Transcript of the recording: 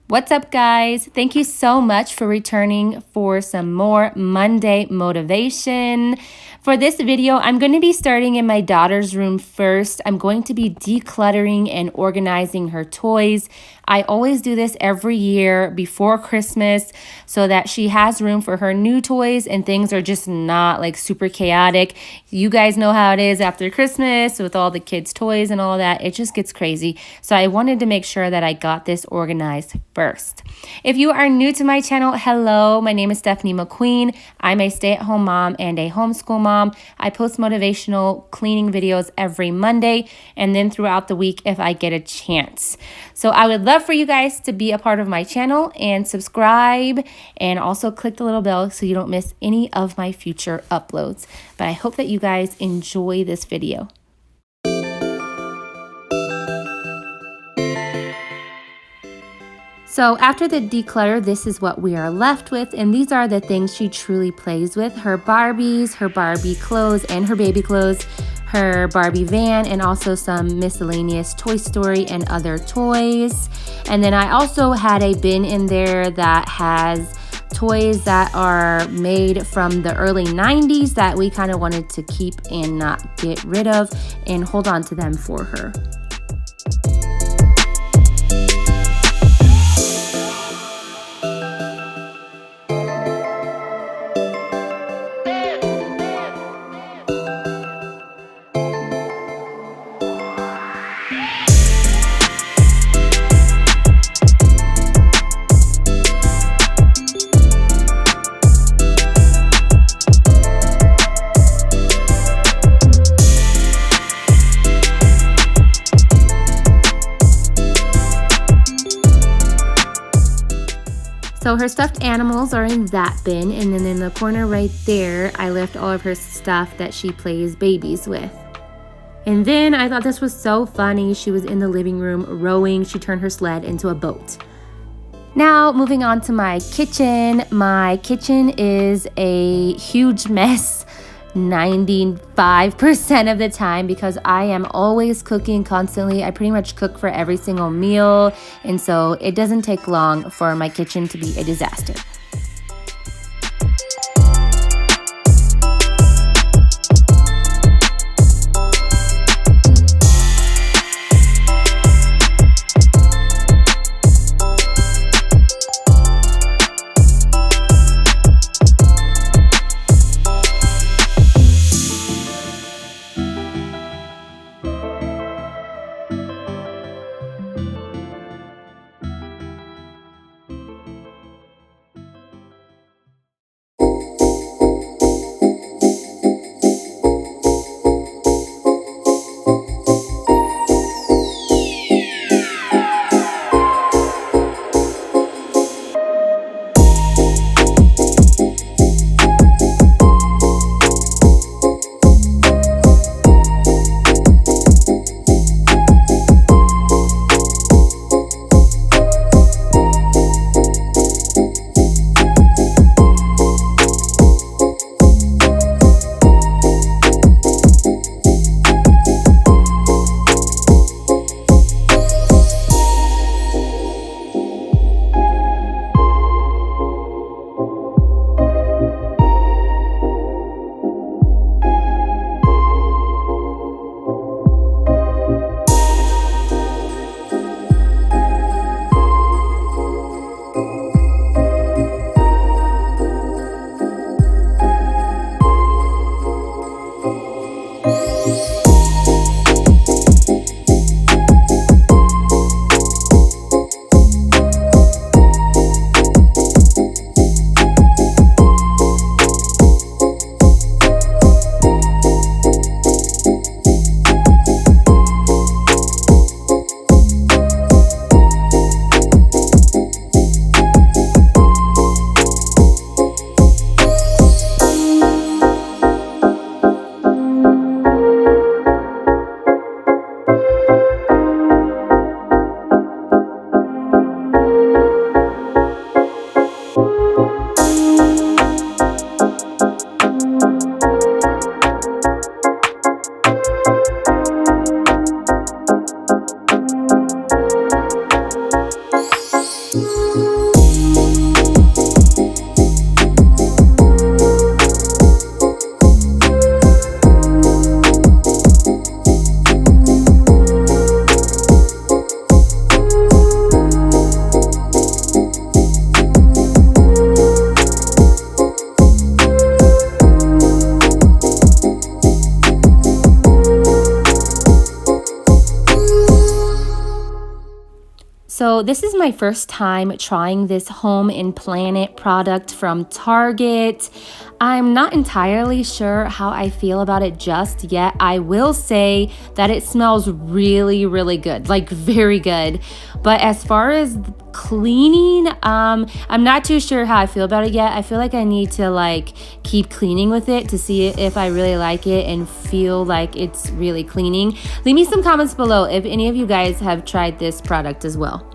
What's up, guys? Thank you so much for returning for some more Monday motivation. For this video, I'm going to be starting in my daughter's room first. I'm going to be decluttering and organizing her toys. I always do this every year before Christmas so that she has room for her new toys and things are just not like super chaotic. You guys know how it is after Christmas with all the kids' toys and all that. It just gets crazy. So I wanted to make sure that I got this organized first. If you are new to my channel, hello, my name is Stephanie McQueen. I'm a stay-at-home mom and a homeschool mom. I post motivational cleaning videos every Monday and then throughout the week if I get a chance. So I would love for you guys to be a part of my channel and subscribe and also click the little bell so you don't miss any of my future uploads. But I hope that you guys enjoy this video. So after the declutter, this is what we are left with, and these are the things she truly plays with: her Barbies, her Barbie clothes and her baby clothes, her Barbie van, and also some miscellaneous Toy Story and other toys. And then I also had a bin in there that has toys that are made from the early 90s that we kind of wanted to keep and not get rid of and hold on to them for her. So her stuffed animals are in that bin, and then in the corner right there, I left all of her stuff that she plays babies with. And then I thought this was so funny. She was in the living room rowing. She turned her sled into a boat. Now, moving on to my kitchen. My kitchen is a huge mess 95% of the time because I am always cooking constantly. I pretty much cook for every single meal, and so it doesn't take long for my kitchen to be a disaster. So this is my first time trying this Home and Planet product from Target. I'm not entirely sure how I feel about it just yet. I will say that it smells really, really good, like very good. But as far as cleaning, I'm not too sure how I feel about it yet. I feel like I need to like keep cleaning with it to see if I really like it and feel like it's really cleaning. Leave me some comments below if any of you guys have tried this product as well.